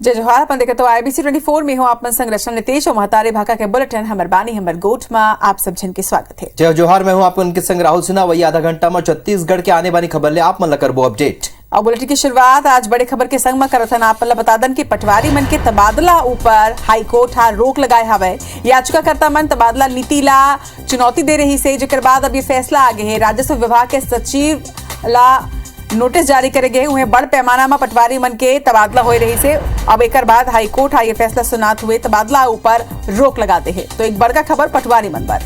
जय जोहार अपन देखे तो IBC 24 में हूँ आप मन संग रचना नितेश और महतारी भाका के बुलेटिन हमर बानी हमर गोठ में आप सब जन के स्वागत है। जय जोहार मैं हूँ आप उनके संग राहुल सिन्हा। वही आधा घंटा में छत्तीसगढ़ के आने वाली खबर ले आप मन करबो अपडेट। और बुलेटिन की शुरुआत आज बड़े खबर के संग में करथन आप बता दन कि पटवारी मन के तबादला ऊपर हाईकोर्ट हा रोक लगाए हवे। याचिकाकर्ता मन तबादला नीति ला चुनौती दे रही से, जेकर बाद अब ये फैसला आगे है। राजस्व विभाग के सचिव ला नोटिस जारी करे गए हुए बड़ पैमाना में पटवारी मन के तबादला हो रही से। अब एक बाद हाईकोर्ट ये फैसला सुनात हुए तबादला ऊपर रोक लगाते हैं। तो एक बड़का खबर पटवारी मन पर।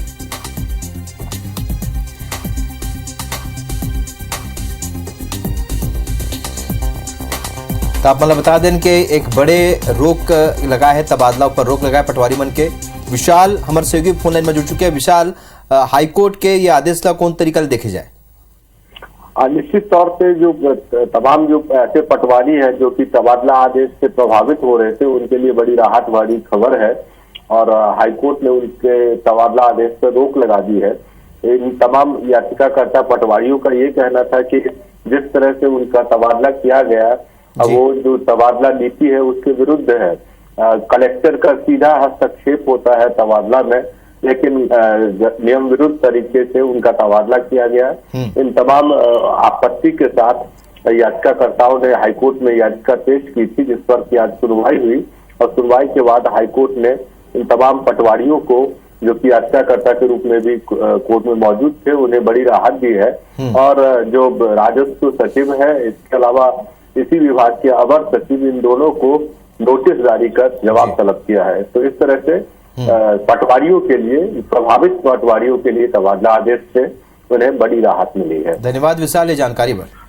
तो आप मतलब बता दें कि एक बड़े रोक लगा है, तबादला ऊपर रोक लगा है पटवारी मन के। विशाल हमारे सहयोगी फोन लाइन में जुड़ चुके हैं। विशाल, हाईकोर्ट के ये आदेश ला कौन तरीका से देखे जाए? निश्चित तौर पे जो तमाम जो ऐसे पटवारी हैं जो कि तबादला आदेश से प्रभावित हो रहे थे, उनके लिए बड़ी राहत वाली खबर है और हाईकोर्ट ने उनके तबादला आदेश पर रोक लगा दी है। इन तमाम याचिकाकर्ता पटवारियों का ये कहना था कि जिस तरह से उनका तबादला किया गया, वो जो तबादला नीति है उसके विरुद्ध है। कलेक्टर का सीधा हस्तक्षेप होता है तबादला में, लेकिन नियम विरुद्ध तरीके से उनका तबादला किया गया। इन तमाम आपत्ति के साथ याचिकाकर्ताओं ने हाईकोर्ट में याचिका पेश की थी, जिस पर की आज सुनवाई हुई और सुनवाई के बाद हाईकोर्ट ने इन तमाम पटवारियों को, जो कि याचिकाकर्ता के रूप में भी कोर्ट में मौजूद थे, उन्हें बड़ी राहत दी है। और जो राजस्व सचिव है, इसके अलावा इसी विभाग के अवर सचिव, इन दोनों को नोटिस जारी कर जवाब तलब किया है। तो इस तरह से पटवारियों के लिए, प्रभावित पटवारियों के लिए तबादला आदेश से उन्हें बड़ी राहत मिली है। धन्यवाद विशाल ये जानकारी पर।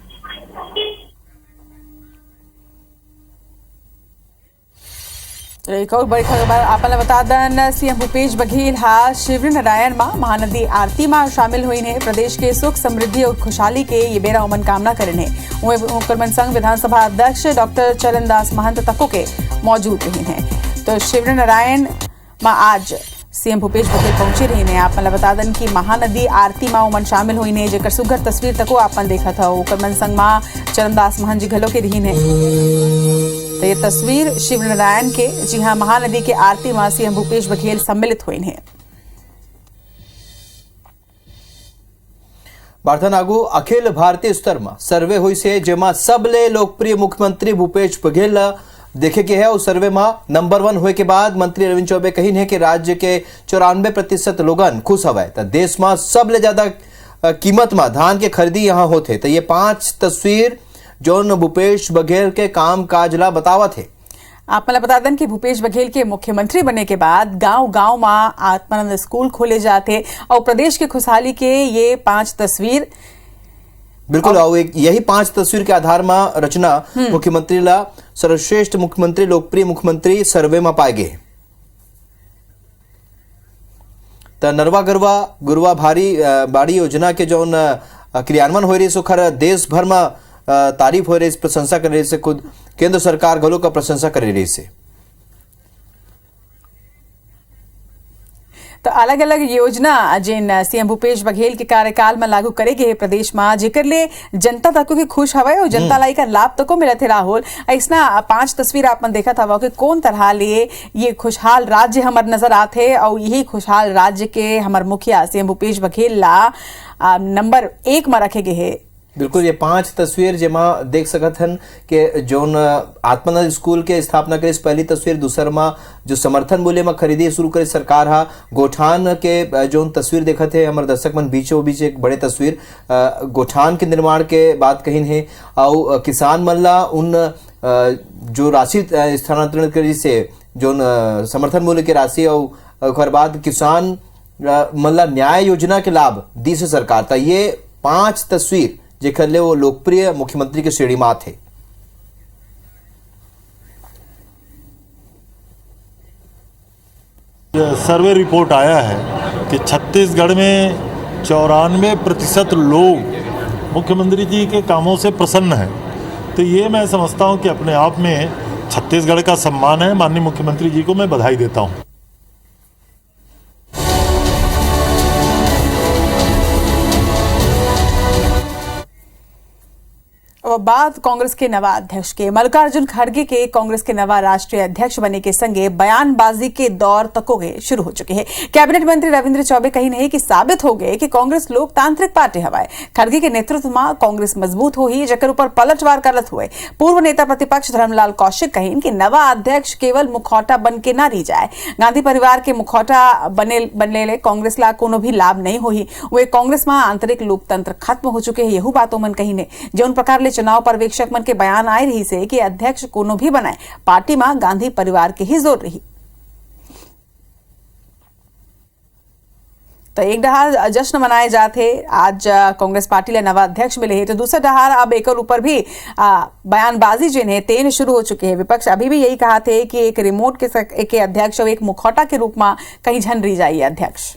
एक और बड़ी खबर आपने बता दन सीएम भूपेश बघेल हा शिवरी नारायण मां महानदी आरती में शामिल हुई है। प्रदेश के सुख समृद्धि और खुशहाली के ये बेरा उमन कामना करें है। कर्मन संघ विधानसभा अध्यक्ष डॉक्टर चरणदास महंत तको के मौजूद रही हैं। तो शिवरी नारायण मां आज सीएम भूपेश बघेल पहुंचे रही ने। आप बता दन की महानदी आरती में उमन शामिल हुई ने, जेकर सुघर तस्वीर तको आपन देखा था। कर्मन संघ मां चरणदास महंत जी घलो के रही ने। तो ये तस्वीर शिवरी नारायण के, जी हाँ, महानदी के आरती में सीएम भूपेश बघेल सम्मिलित हुए हैं। बार्थन आगू अखिल भारतीय स्तर में सर्वे हुई से, जेमा सबले लोकप्रिय मुख्यमंत्री भूपेश बघेल देखे के है। उस सर्वे में नंबर 1 हुए के बाद मंत्री रविंद्र चौबे कही है कि राज्य के 94% लोगन खुश हवे। तो देश में सबले ज्यादा कीमत में धान के खरीदी यहाँ होते। तो ये 5 तस्वीर जोन भूपेश बघेल के काम काज ला बतावत है। आप मला बता दें कि भूपेश बघेल के मुख्यमंत्री बनने के बाद गांव-गांव में आत्मानंद स्कूल खोले जाते और प्रदेश की खुशहाली के ये 5 तस्वीर बिल्कुल यही 5 तस्वीर के आधार में रचना मुख्यमंत्री ला सर्वश्रेष्ठ मुख्यमंत्री, लोकप्रिय मुख्यमंत्री सर्वे में पाए गए। तो नरवा गरवा गुरवा भारी बाड़ी योजना के जो क्रियान्वयन हो रही सुखर देश भर में तारीफ हो रही, प्रशंसा कर रही से, खुद केंद्र सरकार घलों का प्रशंसा कर रही से। तो अलग अलग योजना जिन सीएम भूपेश बघेल के कार्यकाल में लागू करे गए प्रदेश में, जेकर ले जनता तक भी खुश हवे और जनता लाई का लाभ तक मिलत है। राहुल, ऐसा 5 तस्वीर आपन देखा था कि कौन तरह ले ये खुशहाल राज्य हमार नजर आते और यही खुशहाल राज्य के हमार मुखिया सीएम भूपेश बघेल ला नंबर 1 में रखे गए है। बिल्कुल ये 5 तस्वीर जेमा देख सकत हन कि जोन आत्मानंद स्कूल के स्थापना करे पहली तस्वीर, दूसर में जो समर्थन मूल्य में खरीदी शुरू करे सरकार हा, गोठान के जोन तस्वीर देखत है हमारे दर्शक मन बीचों बीच एक बड़े तस्वीर गोठान के निर्माण के बात कहीन है। और किसान मन ला उन जो राशि स्थानांतरण करी से जोन समर्थन मूल्य के राशि और बाद किसान मन ला न्याय योजना के लाभ दी से सरकार। था ये 5 तस्वीर जेकर ले वो लोकप्रिय मुख्यमंत्री के श्रेणी में थे। सर्वे रिपोर्ट आया है कि छत्तीसगढ़ में 94% लोग मुख्यमंत्री जी के कामों से प्रसन्न हैं। तो ये मैं समझता हूं कि अपने आप में छत्तीसगढ़ का सम्मान है। माननीय मुख्यमंत्री जी को मैं बधाई देता हूं। तो बात कांग्रेस के नवा अध्यक्ष के मल्लिकार्जुन खड़गे के कांग्रेस के नवा राष्ट्रीय अध्यक्ष बने के संगे बयानबाजी के दौर तकोगे शुरू हो चुके हैं। कैबिनेट मंत्री रविंद्र चौबे कही नहीं कि साबित हो गए कि कांग्रेस लोकतांत्रिक पार्टी हवाए। खड़गे के नेतृत्व में कांग्रेस मजबूत हो ही जकर ऊपर पलटवार करत हुए पूर्व नेता प्रतिपक्ष धर्मलाल कौशिक कही कि नवा अध्यक्ष केवल मुखौटा बन के ना रही जाए। गांधी परिवार के मुखौटा बनने कांग्रेस ला कोनो भी लाभ नहीं हो ही वे कांग्रेस में आंतरिक लोकतंत्र खत्म हो चुके हैं। यहू बातों मन कही ने जौन प्रकार ले चुनाव पर्यवेक्षक मन के बयान आए रही से कि अध्यक्ष कोनो भी बनाए पार्टी में गांधी परिवार के ही जोर रही। तो एक डहार जश्न मनाए जाते आज कांग्रेस पार्टी ले नवा अध्यक्ष मिले है तो दूसरा डहार अब एक ऊपर भी बयानबाजी जिन्हें तेन शुरू हो चुके हैं। विपक्ष अभी भी यही कहा थे कि एक रिमोट के अध्यक्ष और एक मुखौटा के रूप में कहीं झन रही जाइए अध्यक्ष।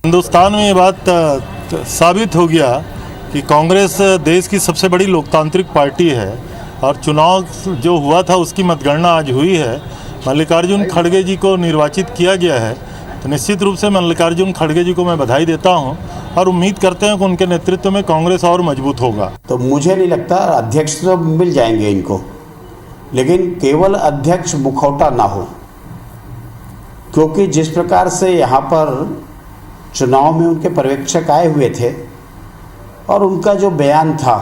हिंदुस्तान में ये बात साबित हो गया कि कांग्रेस देश की सबसे बड़ी लोकतांत्रिक पार्टी है और चुनाव जो हुआ था उसकी मतगणना आज हुई है। मल्लिकार्जुन खड़गे जी को निर्वाचित किया गया है तो निश्चित रूप से मल्लिकार्जुन खड़गे जी को मैं बधाई देता हूं और उम्मीद करते हैं कि उनके नेतृत्व में कांग्रेस और मजबूत होगा। तो मुझे नहीं लगता अध्यक्ष तो मिल जाएंगे इनको, लेकिन केवल अध्यक्ष मुखौटा ना हो, क्योंकि जिस प्रकार से यहाँ पर चुनाव में उनके पर्यवेक्षक आए हुए थे और उनका जो बयान था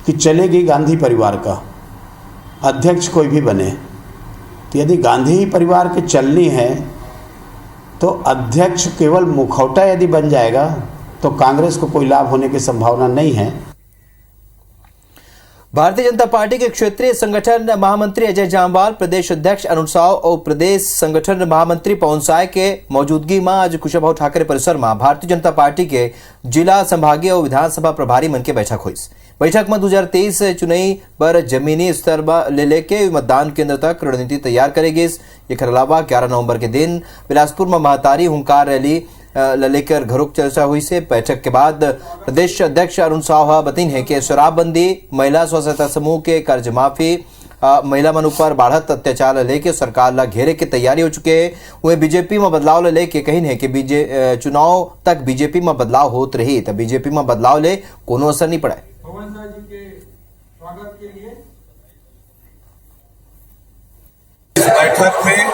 कि चलेगी गांधी परिवार का अध्यक्ष कोई भी बने, तो यदि गांधी परिवार के चलनी है तो अध्यक्ष केवल मुखौटा यदि बन जाएगा तो कांग्रेस को कोई लाभ होने की संभावना नहीं है। भारतीय जनता पार्टी के क्षेत्रीय संगठन महामंत्री अजय जामवाल, प्रदेश अध्यक्ष अरुण साव और प्रदेश संगठन महामंत्री पवन साय के मौजूदगी में आज कुशाभाऊ ठाकरे परिसर में भारतीय जनता पार्टी के जिला संभागीय और विधानसभा प्रभारी मन के बैठक हुई। बैठक में 2023 चुनाई पर जमीनी स्तर ले लेके मतदान केंद्र तक रणनीति तैयार करेगी। एक अलावा 11 नवंबर के दिन बिलासपुर में महतारी हुंकार रैली लेकर घरों की चर्चा हुई से बैठक के बाद प्रदेश अध्यक्ष अरुण साव बतीन है कि शराबबंदी, महिला स्व सहायता समूह के कर्ज माफी, महिला मन ऊपर बढ़त अत्याचार लेके सरकार ला घेरे की तैयारी हो चुके हैं। वह बीजेपी में बदलाव लेके कही है कि चुनाव तक बीजेपी में बदलाव होत रही तो बीजेपी में बदलाव ले कोनो असर नहीं पड़ा। इस बैठक में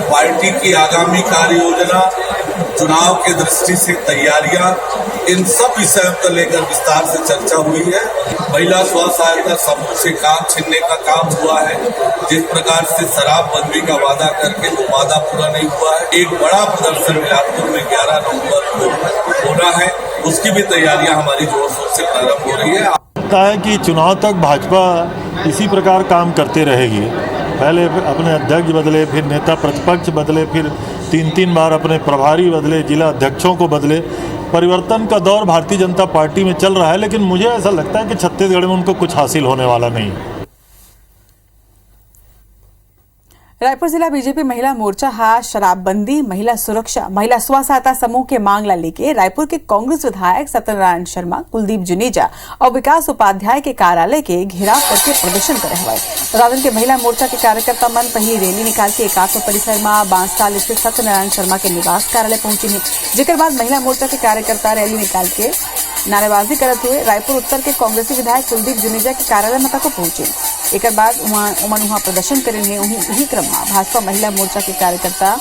पार्टी की आगामी कार्य योजना, चुनाव के दृष्टि से तैयारियां, इन सब विषयों को लेकर विस्तार से चर्चा हुई है। महिला स्व सहायता समूह से काम छीनने का काम हुआ है। जिस प्रकार से शराबबंदी का वादा करके वो वादा पूरा नहीं हुआ है। एक बड़ा प्रदर्शन बिलासपुर में 11 नवंबर को होना है, उसकी भी तैयारियां हमारी जोर शोर से प्रारंभ हो रही है। लगता है कि चुनाव तक भाजपा इसी प्रकार काम करते रहेगी। पहले अपने अध्यक्ष बदले, फिर नेता प्रतिपक्ष बदले, फिर 3 बार अपने प्रभारी बदले, जिला अध्यक्षों को बदले। परिवर्तन का दौर भारतीय जनता पार्टी में चल रहा है, लेकिन मुझे ऐसा लगता है कि छत्तीसगढ़ में उनको कुछ हासिल होने वाला नहीं है। रायपुर जिला बीजेपी महिला मोर्चा हा शराबबंदी, महिला सुरक्षा, महिला स्व सहायता समूह के मांग ला लेके रायपुर के कांग्रेस विधायक सत्यनारायण शर्मा, कुलदीप जुनेजा और विकास उपाध्याय के कार्यालय के घेराव करके प्रदर्शन करे हुए। राजन के महिला मोर्चा के कार्यकर्ता मन पहली रैली निकाल के एकात्म परिसर में बांसताल स्थित सत्यनारायण शर्मा के निवास कार्यालय पहुंची है। जिसके बाद महिला मोर्चा के कार्यकर्ता रैली निकाल के नारेबाजी करते हुए रायपुर उत्तर के कांग्रेसी विधायक कुलदीप जुनेजा के कार्यालय में तक पहुंचे। एक बाद वहां प्रदर्शन करेंगे। वही क्रम में भाजपा महिला मोर्चा के कार्यकर्ता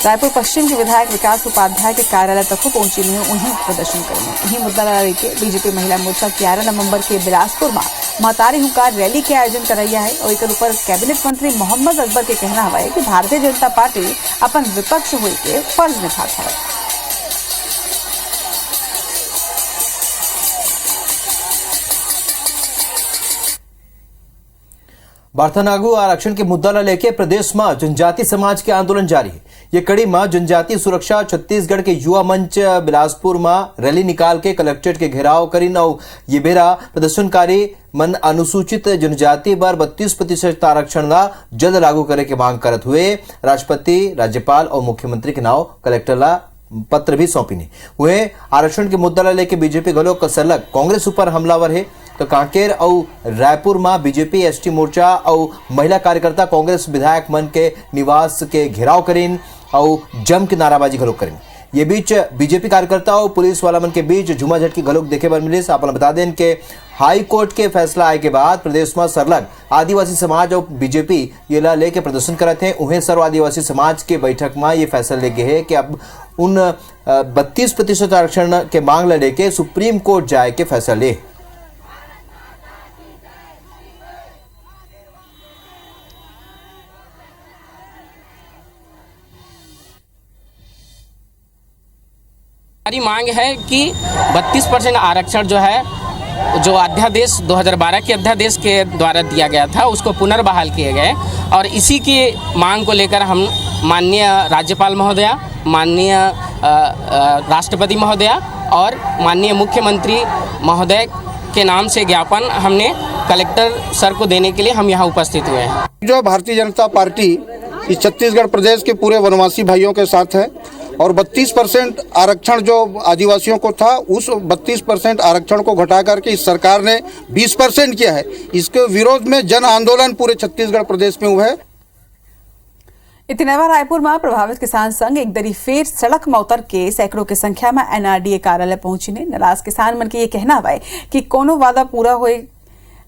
रायपुर पश्चिम के विधायक विकास उपाध्याय के कार्यालय तक पहुंचे हैं। उन्हें प्रदर्शन करेंगे। वही मुद्दा लेके बीजेपी महिला मोर्चा 11 नवंबर के बिलासपुर में महतारी हुंकार रैली के आयोजन कर रही है और एक ऊपर कैबिनेट मंत्री मोहम्मद अकबर के कहना है कि भारतीय जनता पार्टी अपन विपक्ष हुई के फर्ज निभात है। बार्थनागु आरक्षण के मुद्दा ला लेके प्रदेश में जनजाति समाज के आंदोलन जारी है। ये कड़ी में जनजाति सुरक्षा छत्तीसगढ़ के युवा मंच बिलासपुर में रैली निकाल के कलेक्ट्रेट के घेराव करीन और ये बेरा प्रदर्शनकारी मन अनुसूचित जनजाति पर 32% आरक्षण ला जल्द लागू करे के मांग करत हुए राष्ट्रपति, राज्यपाल और मुख्यमंत्री के नाव कलेक्टर ला पत्र भी सौंपी। हुए आरक्षण के मुद्दा ला लेके बीजेपी गलो कसलक कांग्रेस ऊपर हमलावर है तो कांकेर और रायपुर में बीजेपी, एसटी मोर्चा और महिला कार्यकर्ता कांग्रेस विधायक मन के निवास के घेराव करीन और जम के नाराबाजी घलो करीन। ये बीच बीजेपी कार्यकर्ताओं पुलिस वाला मन के बीच झुमाझट की घलोक देखे बर मिलिस। आपने बता दें कि हाई कोर्ट के फैसला आए के बाद प्रदेश में सरलग आदिवासी समाज और बीजेपी ये ला लेके प्रदर्शन करते हैं। उन्हें सर्व आदिवासी समाज के बैठक में ये फैसला लेके है कि अब उन 32% आरक्षण के मांग ला लेके सुप्रीम कोर्ट जाए के फैसला ले। हमारी मांग है कि 32% आरक्षण जो है, जो अध्यादेश 2012 के अध्यादेश के द्वारा दिया गया था, उसको पुनर्बहाल किए गए। और इसी की मांग को लेकर हम माननीय राज्यपाल महोदया, माननीय राष्ट्रपति महोदया और माननीय मुख्यमंत्री महोदय के नाम से ज्ञापन हमने कलेक्टर सर को देने के लिए हम यहाँ उपस्थित हुए हैं। जो भारतीय जनता पार्टी इस छत्तीसगढ़ प्रदेश के पूरे वनवासी भाइयों के साथ है और 32% आरक्षण जो आदिवासियों को था, उस 32% आरक्षण को घटा करके इस सरकार ने 20% किया है। इसके विरोध में जन आंदोलन पूरे छत्तीसगढ़ प्रदेश में हुआ है। इतनेवा रायपुर में प्रभावित किसान संघ एक दरी फेर सड़क में उतर के सैकड़ों की संख्या में एनआरडीए कार्यालय पहुंची ने। नाराज किसान मन के ये कहना है कि कोनो वादा पूरा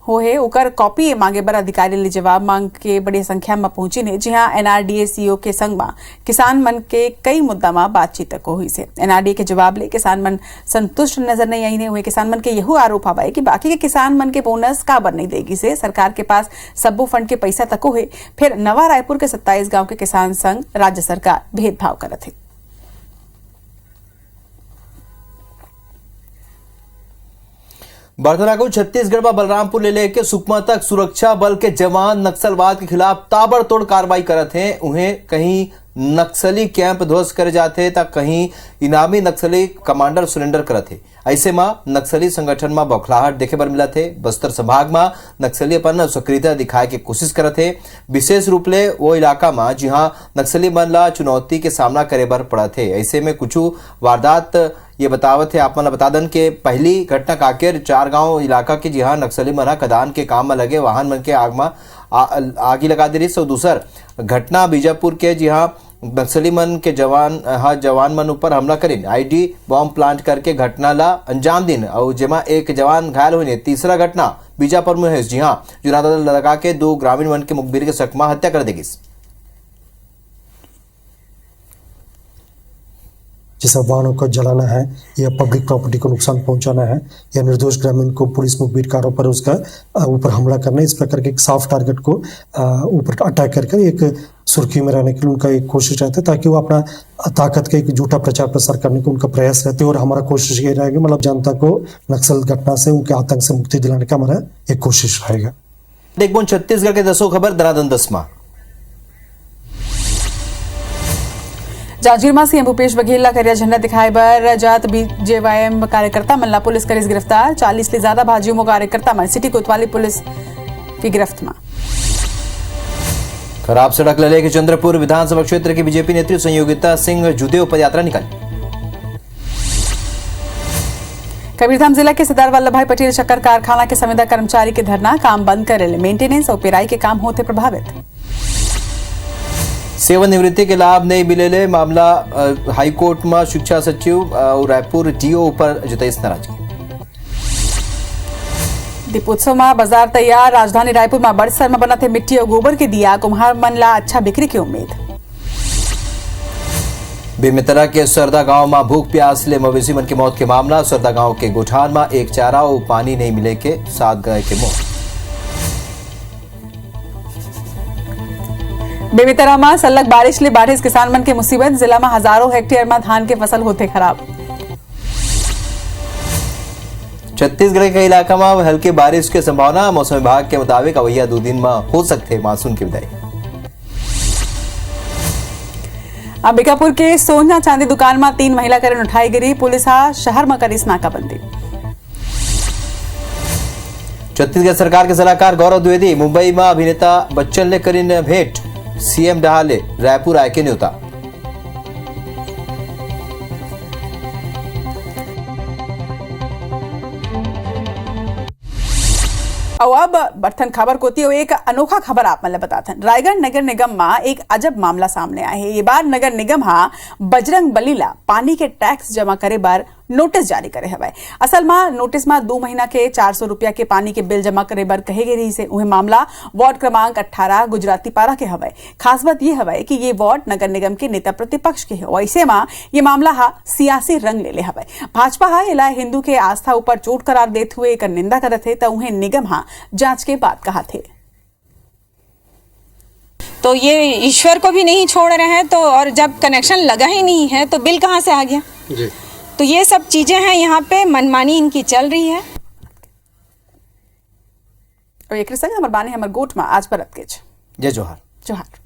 होए ओकर कॉपी मांगे बर अधिकारी ले जवाब मांग के बड़ी संख्या में पहुंची ने। जी हाँ, एनआरडीए सीओ के संग में किसान मन के कई मुद्दा में बातचीत को हुई से। एनआरडीए के जवाब ले किसान मन संतुष्ट नजर नहीं आई ने। हुए किसान मन के यही आरोप हवा है कि बाकी के किसान मन के बोनस का बर नहीं देगी से सरकार के पास सब्बो फंड के पैसा तको है। फिर नवा रायपुर के 27 गांव के किसान संघ राज्य सरकार भेदभाव करत है। बर्तना को छत्तीसगढ़ में बलरामपुर ले लेके सुकमा तक सुरक्षा बल के जवान नक्सलवाद के खिलाफ ताबड़तोड़ कार्रवाई करत हैं। उन्हें कहीं नक्सली कैंप ध्वस्त करे जाते तक कहीं इनामी नक्सली कमांडर सरेंडर करत है। ऐसे में नक्सली संगठन में बौखलाहट देखे बर मिला थे। बस्तर संभाग में नक्सली अपन सक्रियता दिखाए के कोशिश करत है, विशेष रूप ले वो इलाका में जहां नक्सली मन ला चुनौती के सामना करे बर पड़ा थे। ऐसे में कुछ वारदात ये बतावत है। आप मन बता दन के पहली घटना काकेर 4 गांव इलाका के जहां नक्सली मन खदान के काम में लगे वाहन मन के आग में आगी लगा दी रही। तो दूसर घटना बीजापुर के जहां नक्सली मन के जवान मन ऊपर हमला करीन आईडी बॉम्ब प्लांट करके घटना ला अंजाम दिन और जेमा एक जवान घायल हुए। तीसरा घटना बीजापुर में है जहां जुनादा लगा के 2 ग्रामीण मन के मुखबिर के सकमा हत्या कर देगी। जैसा वाहनों को जलाना है या पब्लिक प्रॉपर्टी को नुकसान पहुंचाना है या निर्दोष ग्रामीण को पुलिस मुखबिर कारों पर उसका ऊपर हमला करना, इस प्रकार के एक साफ टारगेट को ऊपर अटैक करके एक सुर्खी में रहने के लिए उनका एक कोशिश रहता है, ताकि वो अपना ताकत का एक झूठा प्रचार प्रसार करने को उनका प्रयास रहते है। और हमारा कोशिश ये रहेगा, मतलब जनता को नक्सल घटना से, उनके आतंक से मुक्ति दिलाने का हमारा एक कोशिश रहेगा। देखो छत्तीसगढ़ के 10 खबर दनादन 10 जांजगीर में सीएम भूपेश बघेल करिया झंडा दिखाए बर जात बीजेवाईएम कार्यकर्ता मन ला पुलिस करिस गिरफ्तार। 40 से ज्यादा भाजयुमो कार्यकर्ता मन सिटी कोतवाली पुलिस की गिरफ्त में। खराब सड़क लले के चंद्रपुर विधानसभा क्षेत्र की बीजेपी नेत्री संयोगिता सिंह जुदेव पदयात्रा निकाली। कबीरधाम जिला के सरदार वल्लभ भाई पटेल शक्कर कारखाना के संविदा कर्मचारी के धरना काम बंद करे मेंटेनेंस और पेराई के काम होते प्रभावित। सेवानिवृत्ति के लाभ नहीं मिले मामला हाईकोर्ट में शिक्षा सचिव और रायपुर डीओ ऊपर जताईस नाराजगी। दीपोत्सव में बाजार तैयार। राजधानी रायपुर में बड़ स्तर में बना थे मिट्टी और गोबर के दिया। कुम्हार मन ला अच्छा बिक्री की उम्मीद। बेमेतरा के सरदा गांव में भूख प्यास ले मवेशी मन की मौत के मामला। सरदा गांव के गोठान में एक चारा और पानी नहीं मिले के 7 गाय के मौत। बेमेतरा में सलग बारिश ले बाढ़ किसान मन के मुसीबत। जिला में हजारों हेक्टेयर में धान के फसल होते खराब। छत्तीसगढ़ के इलाका में हल्की बारिश की संभावना। मौसम विभाग के मुताबिक अवैया 2 दिन में हो सकते मानसून की विदाई। अंबिकापुर के सोना चांदी दुकान में 3 महिला करण उठाई गिरी। पुलिस शहर में करी नाकाबंदी। छत्तीसगढ़ सरकार के सलाहकार गौरव द्विवेदी मुंबई में अभिनेता बच्चन ने करीन भेंट। सीएम डहाले रायपुर आए के न्योता। और अब बर्तन खबर को एक अनोखा खबर आप मतलब बताते रायगढ़ नगर निगम में एक अजब मामला सामने आया है। ये बार नगर निगम बजरंग बली ला पानी के टैक्स जमा करे बार नोटिस जारी करे हवे। असल में नोटिस में 2 महीना के 400 रुपया के पानी के बिल जमा करे बार कहे गए रही से उहे मामला वार्ड क्रमांक 18 गुजराती पारा के हवे। खास बात ये हवे कि ये वार्ड नगर निगम के नेता प्रतिपक्ष के है। ऐसे में ये मामला सियासी रंग ले हवे। भाजपा इला हिंदू के आस्था ऊपर चोट करार देते हुए एक निंदा करत थे तो उन्हें निगम जांच के बाद कहा थे। तो ये ईश्वर को भी नहीं छोड़ रहे हैं, तो और जब कनेक्शन लगा ही नहीं है तो बिल कहाँ से आ गया जी। तो ये सब चीजें हैं, यहाँ पे मनमानी इनकी चल रही है। और एक संग हमारे बाने हमारे गोट में आज पर जय जोहार।